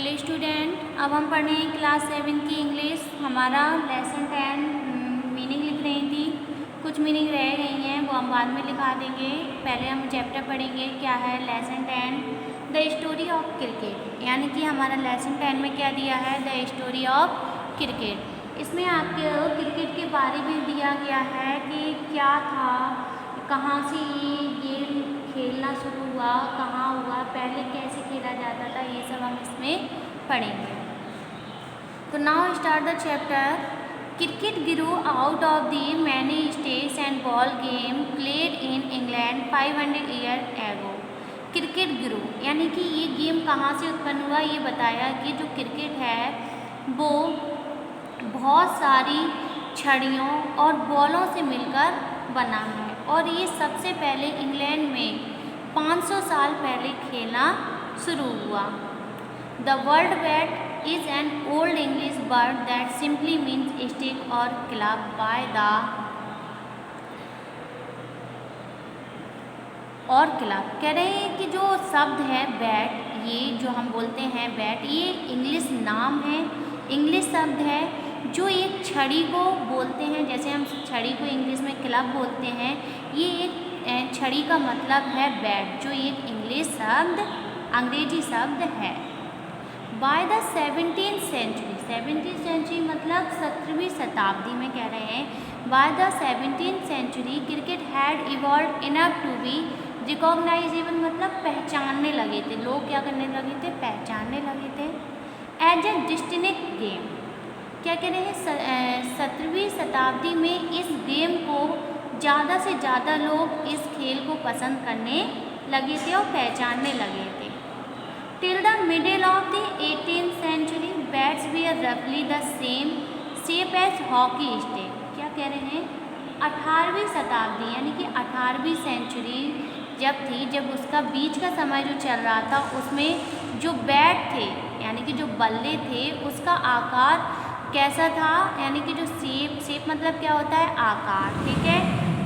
Hello student, अब हम पढ़ रहे हैं क्लास 7 की इंग्लिश। हमारा लेसन 10 मीनिंग लिख रही थी। कुछ मीनिंग रह गई हैं, वो हम बाद में लिखा देंगे। पहले हम चैप्टर पढ़ेंगे। क्या है lesson 10? The story of cricket. यानी कि हमारा लेसन 10 में क्या दिया है? The story of cricket. इसमें आपके क्रिकेट के बारे में दिया गया है कि क्या था, कहाँ से ये गेम खेलना शुरू हुआ, कहाँ हुआ, पहले कैसे खेला जाता था, ये सब हम इसमें पढ़ेंगे। तो now start the chapter. Cricket grew out of the many states and ball game played in England 500 year ago. Cricket grew यानी कि ये गेम कहाँ से उत्पन्न हुआ, ये बताया कि जो क्रिकेट है वो बहुत सारी छड़ियों और बॉलों से मिलकर बना है और ये सबसे पहले इंग्लैंड में 500 साल पहले खेलना शुरू हुआ। The word bat is an old English word that simply means stick और क्लब बाय द और क्लब। कह रहे हैं कि जो शब्द है बैट, ये जो हम बोलते हैं बैट, ये इंग्लिश नाम है, इंग्लिश शब्द है जो एक छड़ी को बोलते हैं। जैसे हम छड़ी को इंग्लिश में क्लब बोलते हैं, ये एक छड़ी का मतलब है बैट, जो एक इंग्लिश शब्द, अंग्रेजी शब्द है। Bye the 17th century, 17th century मतलब 17वीं शताब्दी में कह रहे हैं। By the 17th century cricket had evolve enough to be recognizable मतलब पहचानने लगे थे। लोग क्या करने लगे थे? पहचानने लगे थे। एज ए डिस्टिंक्ट गेम, क्या कह रहे हैं? 17वीं शताब्दी में इस गेम को ज़्यादा से ज़्यादा लोग इस खेल को पसंद करने लगे थे और पहचानने लगे थे। Till the middle of the 18th century bats were रफली the same shape as hockey stick. क्या कह रहे हैं? 18वीं शताब्दी यानी कि 18वीं सेंचुरी जब थी, जब उसका बीच का समय जो चल रहा था, उसमें जो बैट थे यानी कि जो बल्ले थे, उसका आकार कैसा था? यानी कि जो शेप मतलब क्या होता है? आकार, ठीक है।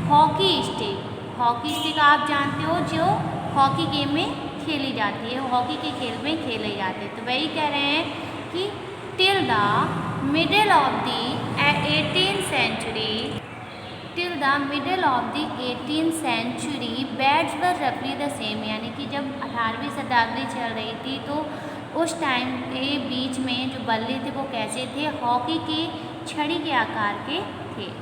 हॉकी स्टिक, हॉकी स्टिक आप जानते हो जो हॉकी गेम में खेली जाती है, हॉकी के खेल में खेले जाते हैं। तो वही कह रहे हैं कि till the middle of the 18th century, till the middle of the 18th century bats were रफली द सेम। यानी कि जब 18वीं शताब्दी चल रही थी तो उस टाइम के बीच में जो बल्ले थे वो कैसे थे? हॉकी के छड़ी के आकार के थे।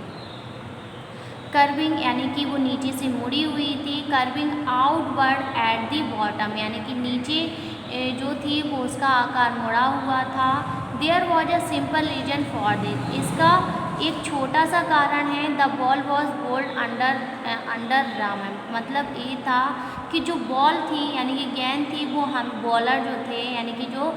कर्विंग यानी कि वो नीचे से मुड़ी हुई थी। Curving outward at the bottom यानी कि नीचे जो थी वो उसका आकार मुड़ा हुआ था। There was a simple reason for this, इसका एक छोटा सा कारण है। The ball was bowled under arm, मतलब ये था कि जो बॉल थी यानी कि गेंद थी, वो हम बॉलर जो थे यानी कि जो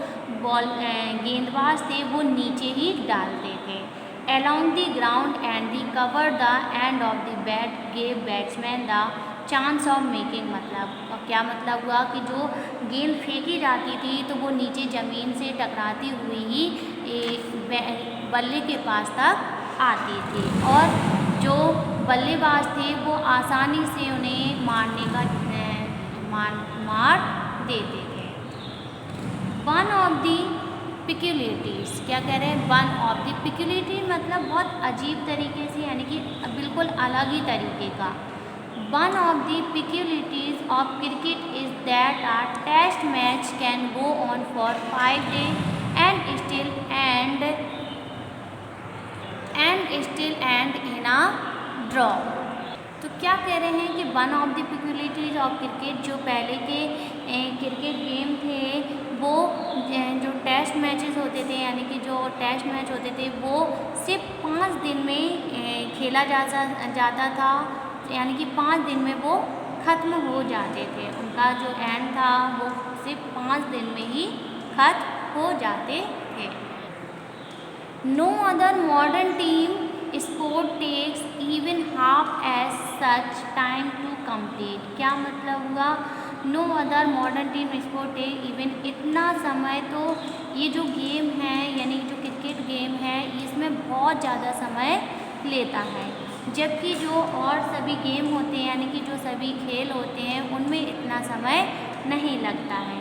गेंदबाज थे वो नीचे ही डालते थे। along the ground and the cover the end of the bat gave batsman the chance of making। मतलब क्या मतलब हुआ कि जो गेंद फेंकी जाती थी तो वो नीचे ज़मीन से टकराती हुई ही बल्ले के पास तक आती थी और जो बल्लेबाज थे वो आसानी से उन्हें मारने का मार देते थे। वन ऑफ दी पिक्यूलिटीज़, क्या कह रहे हैं? वन ऑफ द पिक्यूलिटी मतलब बहुत अजीब तरीके से, यानी कि बिल्कुल अलग ही तरीके का। One of the peculiarities of cricket is that a test match can go on for 5 days and still end in a draw. तो क्या कह रहे हैं कि one of the peculiarities of cricket, जो पहले के क्रिकेट गेम थे वो जो टेस्ट मैचेस होते थे यानी कि जो टेस्ट मैच होते थे वो सिर्फ 5 दिन में खेला जाता था, यानी कि 5 दिन में वो ख़त्म हो जाते थे। उनका जो एंड था वो सिर्फ 5 दिन में ही ख़त्म हो जाते थे। No other modern team sport takes even half as such time to complete. क्या मतलब हुआ? No other modern team sport take even, इतना समय तो ये जो गेम है यानी जो क्रिकेट गेम है इसमें बहुत ज़्यादा समय लेता है, जबकि जो और सभी गेम होते हैं यानी कि जो सभी खेल होते हैं उनमें इतना समय नहीं लगता है।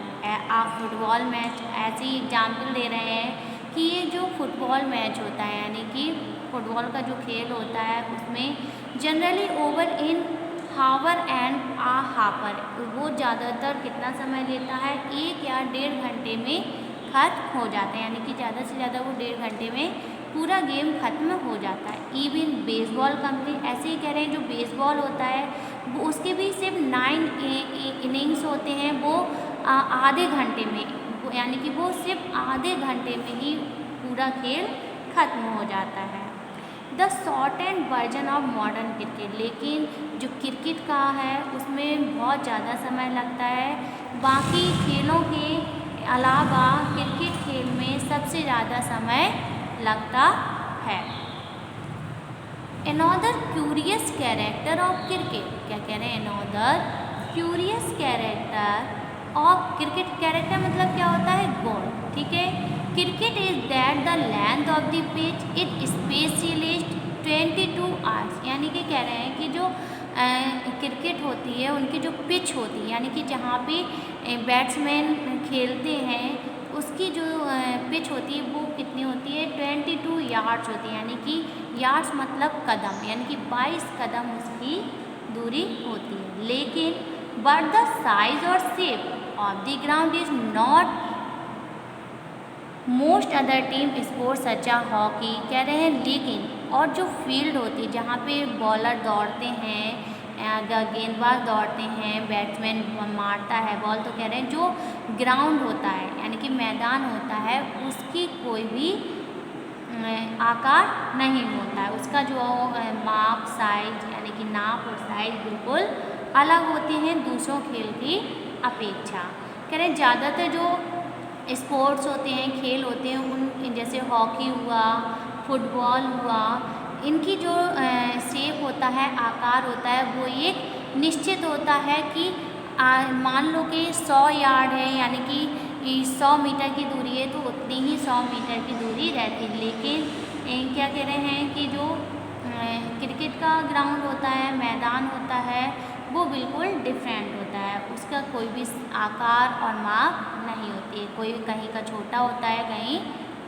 आप फुटबॉल मैच ऐसे ही एग्जाम्पल दे रहे हैं कि ये जो फुटबॉल मैच होता है यानी कि फुटबॉल का जो खेल होता है उसमें generally over in hour and a half, वो ज़्यादातर कितना समय लेता है, 1 या 1.5 घंटे में खत्म हो जाता है, यानी कि ज़्यादा से ज़्यादा वो 1.5 घंटे में पूरा गेम खत्म हो जाता है। इवन बेसबॉल कंप्लीट ऐसे ही कह रहे हैं, जो बेसबॉल होता है वो उसके भी सिर्फ 9 इनिंग्स होते हैं, वो आधे घंटे में, यानी कि वो सिर्फ आधे घंटे में ही पूरा खेल खत्म हो जाता है। The short and version of modern cricket, लेकिन जो क्रिकेट का है उसमें बहुत ज़्यादा समय लगता है, बाकी खेलों के अलावा क्रिकेट खेल में सबसे ज़्यादा समय लगता है। Another curious character of cricket, क्या कह रहे हैं, another curious character of cricket, character मतलब क्या होता है, गुण, ठीक है। Cricket is that the length of the pitch it specialist 22 hours, यानी कि कह रहे हैं कि जो क्रिकेट होती है उनकी जो पिच होती है, यानी कि जहाँ पे बैट्समैन खेलते हैं उसकी जो पिच होती है वो कितनी होती है, 22 यार्ड्स होती है, यानी कि यार्ड्स मतलब कदम, यानी कि 22 कदम उसकी दूरी होती है। लेकिन बट द साइज और shape of the ground is not most other team sports such a hockey, कह रहे हैं लेकिन, और जो फील्ड होती है जहाँ पे बॉलर दौड़ते हैं, गेंदबाज दौड़ते हैं, बैट्समैन मारता है बॉल, तो कह रहे हैं जो ग्राउंड होता है यानी कि मैदान होता है उसकी कोई भी आकार नहीं होता है, उसका जो माप साइज यानी कि नाप और साइज बिल्कुल अलग होते हैं दूसरों खेल की अपेक्षा। कह रहे हैं ज़्यादातर जो स्पोर्ट्स होते हैं, खेल होते हैं, उन जैसे हॉकी हुआ, फुटबॉल हुआ, इनकी जो शेप होता है, आकार होता है, वो एक निश्चित होता है कि मान लो कि 100 यार्ड है यानी कि 100 मीटर की दूरी है तो उतनी ही 100 मीटर की दूरी रहती है। लेकिन क्या कह रहे हैं कि जो क्रिकेट का ग्राउंड होता है, मैदान होता है, वो बिल्कुल डिफरेंट होता है, उसका कोई भी आकार और माप नहीं होती है, कोई कहीं का छोटा होता है कहीं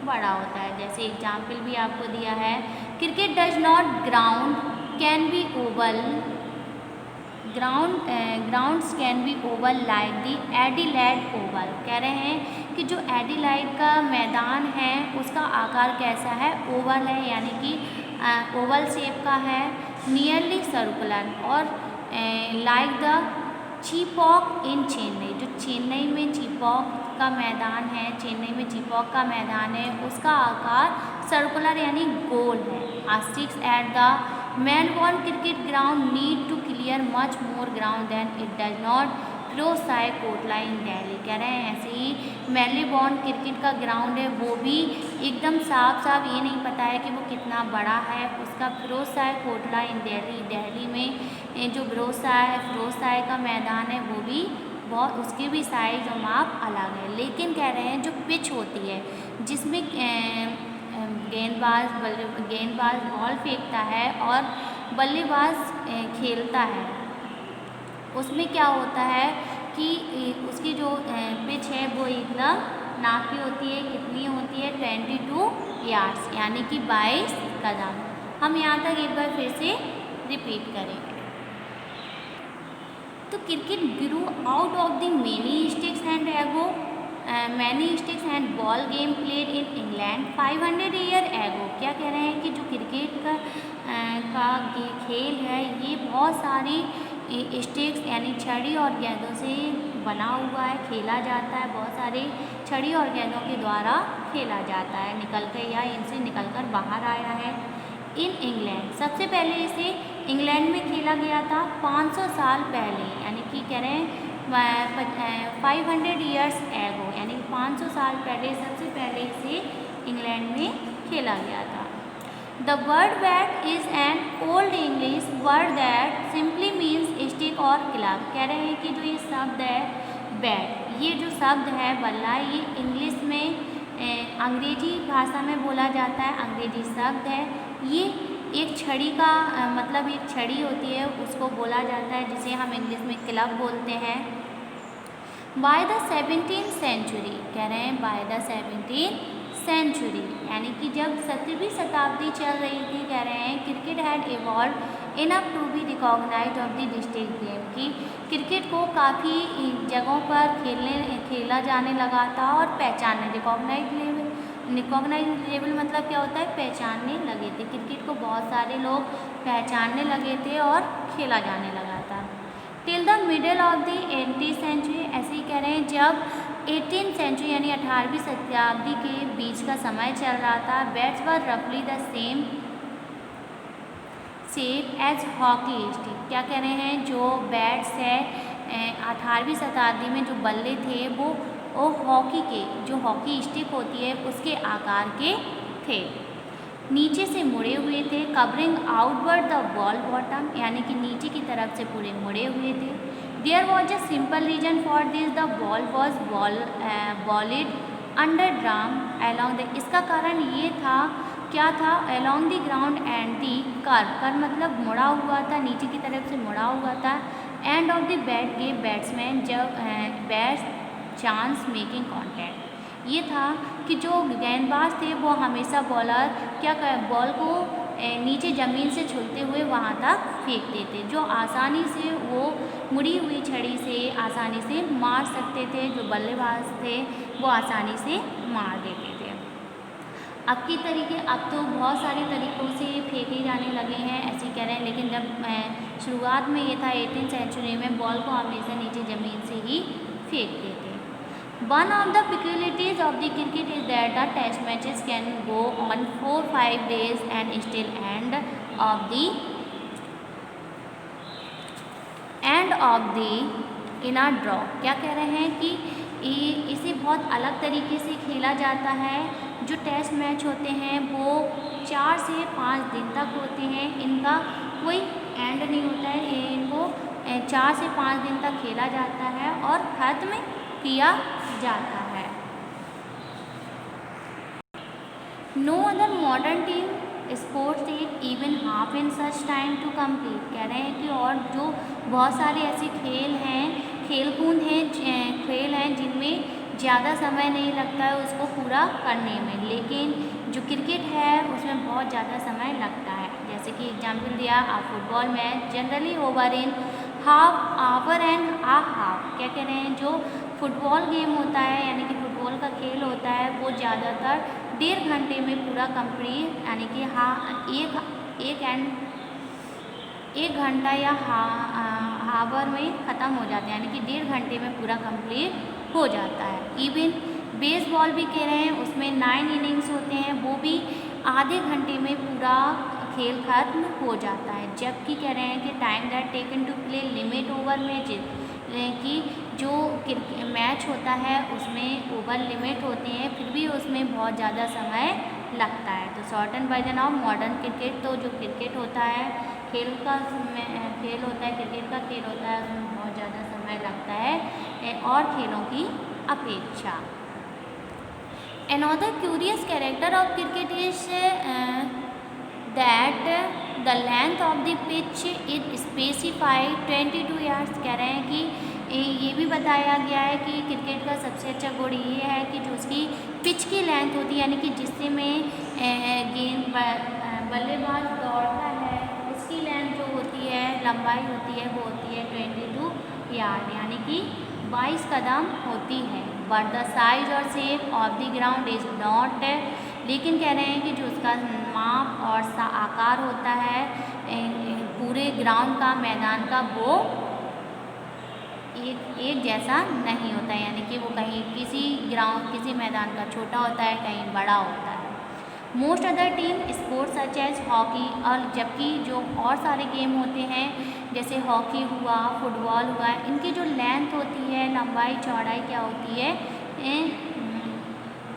बड़ा होता है। जैसे एग्जाम्पल भी आपको दिया है, cricket does not ground can be oval, grounds can be oval like the Adelaide Oval, कह रहे हैं कि जो एडिलेड का मैदान है उसका आकार कैसा है, ओवल है, यानी कि ओवल शेप का है, नियरली सर्कुलर, और लाइक द चीपॉक इन चेन्नई, जो चेन्नई में चीपॉक का मैदान है, चेन्नई में चीपॉक का मैदान है, उसका आकार सर्कुलर यानी गोल है। आस्टिक्स at the Melbourne Cricket Ground need to clear much more ground than it does not Firozshah Kotla in Delhi, कह रहे हैं ऐसे ही मेलबोर्न क्रिकेट का ग्राउंड है वो भी एकदम साफ साफ ये नहीं पता है कि वो कितना बड़ा है, उसका फिरोजशाह कोटला इन दिल्ली में जो फिरोजशाह का मैदान है वो भी बहुत, उसके भी साइज और माप अलग है। लेकिन कह रहे हैं जो पिच होती है जिसमें गेंदबाज बॉल फेंकता है और बल्लेबाज खेलता है, उसमें क्या होता है कि उसकी जो पिच है वो एकदम नापी होती है, कितनी होती है, 22 यार्ड्स यानी कि 22 कदम। हम यहाँ तक एक बार फिर से रिपीट करेंगे। तो cricket grew out of the many sticks and ago, many sticks and ball game played in England 500 year ago, क्या कह रहे हैं कि जो क्रिकेट का खेल है ये बहुत सारी स्टिक्स यानी छड़ी और गेंदों से बना हुआ है, खेला जाता है, बहुत सारे छड़ी और गेंदों के द्वारा खेला जाता है, निकल कर या इनसे निकलकर बाहर आया है। इन इंग्लैंड, सबसे पहले इसे इंग्लैंड में खेला गया था 500 साल पहले, यानी कि कह रहे हैं 500 ईयर्स एगो, यानी 500 साल पहले सबसे पहले इसे इंग्लैंड में खेला गया था। The word bat is an old English word that simply means stick और क्लब, कह रहे हैं कि जो ये शब्द है बैट, ये जो शब्द है बल्ला, ये इंग्लिश में अंग्रेजी भाषा में बोला जाता है, अंग्रेजी शब्द है। ये एक छड़ी का मतलब एक छड़ी होती है उसको बोला जाता है, जिसे हम इंग्लिश में क्लब बोलते हैं। बाय द 17th सेंचुरी, कह रहे हैं बाय द 17th सेंचुरी, यानी कि जब 17वीं शताब्दी चल रही थी, कह रहे हैं cricket had evolve enough to be recognised of the district game, कि क्रिकेट को काफ़ी जगहों पर खेला जाने लगा था और पहचानने रिकॉग्नाइज लेवल मतलब क्या होता है, पहचानने लगे थे। क्रिकेट को बहुत सारे लोग पहचानने लगे थे और खेला जाने लगा था। Till the middle of the 18th century, ऐसे ही कह रहे हैं जब 18th सेंचुरी यानी 18वीं शताब्दी के बीच का समय चल रहा था, बैट्स वर रफली the same shape as hockey stick, क्या कह रहे हैं, जो बैट्स है 18वीं शताब्दी में जो बल्ले थे वो हॉकी के, जो हॉकी स्टिक होती है उसके आकार के थे, नीचे से मुड़े हुए थे, covering outward the ball bottom, यानी कि नीचे की तरफ से पूरे मुड़े हुए थे। There was a simple reason for this, the ball was bowled underarm along the, इसका कारण ये था, क्या था, along the ground and the कर मतलब मुड़ा हुआ था, नीचे की तरफ से मुड़ा हुआ था, end of the bat gave batsman जब बेस्ट चांस मेकिंग कॉन्टैक्ट, ये था कि जो गेंदबाज थे वो हमेशा बॉलर बॉल को नीचे ज़मीन से छूते हुए वहाँ तक फेंकते थे, जो आसानी से वो मुड़ी हुई छड़ी से आसानी से मार सकते थे, जो बल्लेबाज थे वो आसानी से मार देते थे। अब तो बहुत सारे तरीक़ों से फेंके जाने लगे हैं, ऐसे कह रहे हैं, लेकिन जब शुरुआत में ये था 18th सेंचुरी में बॉल को हमेशा नीचे ज़मीन से ही फेंकते थे। One of the peculiarities of the cricket is that the test matches can go on 4-5 days and still end of the in a draw, क्या कह रहे हैं कि इसे बहुत अलग तरीके से खेला जाता है। जो टेस्ट मैच होते हैं वो 4 से 5 दिन तक होते हैं, इनका कोई एंड नहीं होता है, इनको 4 से 5 दिन तक खेला जाता है और ख़त्म किया जाता है। No other modern team sports take even half in such time to complete, कह रहे हैं कि और जो बहुत सारे ऐसे खेल हैं जिनमें ज़्यादा समय नहीं लगता है उसको पूरा करने में, लेकिन जो क्रिकेट है उसमें बहुत ज़्यादा समय लगता है। जैसे कि एग्जाम्पल दिया, football match generally over in half hour and half, क्या कह रहे हैं, जो फुटबॉल गेम होता है यानी कि फुटबॉल का खेल होता है वो ज़्यादातर 1.5 घंटे में पूरा कंप्लीट, यानी कि एक घंटा या हावर में ख़त्म हो जाता है, यानी कि 1.5 घंटे में पूरा कंप्लीट हो जाता है। इवन बेसबॉल भी कह रहे हैं उसमें 9 इनिंग्स होते हैं, वो भी आधे घंटे में पूरा खेल खत्म हो जाता है। जबकि कह रहे हैं कि time that taken to play limit over matches, कि जो मैच होता है उसमें ओवर लिमिट होते हैं फिर भी उसमें बहुत ज़्यादा समय लगता है। तो shorten version of modern cricket, तो जो क्रिकेट होता है खेल होता है, क्रिकेट का खेल होता है उसमें बहुत ज़्यादा समय लगता है और खेलों की अपेक्षा। Another curious character of cricket is that the length of the pitch is specified 22 yards, कह रहे हैं कि ये भी बताया गया है कि क्रिकेट का सबसे अच्छा गुण ये है कि जो उसकी पिच की लेंथ होती है, यानी कि जिससे में गेंद बल्लेबाज दौड़ता है उसकी लेंथ जो होती है, लंबाई होती है, वो होती है 22 यार्ड, यानी कि 22 कदम होती है। बट द साइज और shape of the ground is not, लेकिन कह रहे हैं कि जो उसका माप और आकार होता है पूरे ग्राउंड का, मैदान का, वो एक जैसा नहीं होता है, यानी कि वो कहीं किसी मैदान का छोटा होता है, कहीं बड़ा होता है। Most other team sports such as hockey, और जबकि जो और सारे गेम होते हैं जैसे हॉकी हुआ, फुटबॉल हुआ, इनकी जो लेंथ होती है, लंबाई चौड़ाई क्या होती है,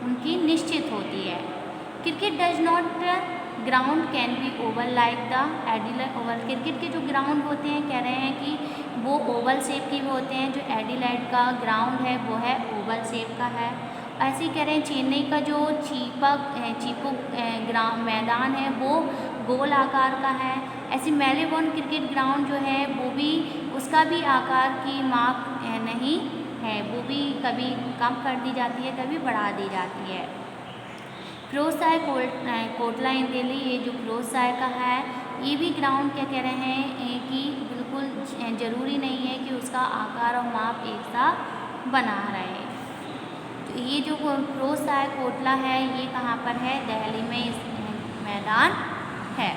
उनकी निश्चित होती है। Cricket does not ground can be oval like the Adelaide Oval, cricket के जो ग्राउंड होते हैं कह रहे हैं कि वो ओवल शेप के भी होते हैं, जो एडिलेड का ग्राउंड है वो है ओवल शेप का है। ऐसे ही कह रहे हैं चेन्नई का जो चीपक ग्राउंड मैदान है वो गोल आकार का है। ऐसे मेलबोर्न क्रिकेट ग्राउंड जो है वो भी, उसका भी आकार की माप नहीं है वो भी कभी कम कर दी जाती है, कभी बढ़ा दी जाती है। फिरोजशाह कोटला इन दिल्ली, ये जो फिरोजशाह का है ये भी ग्राउंड क्या कह रहे हैं कि बिल्कुल ज़रूरी नहीं है कि उसका आकार और माप एक सा बना रहे। तो ये जो फिरोजशाह कोटला है ये कहाँ पर है, दिल्ली में इस मैदान है।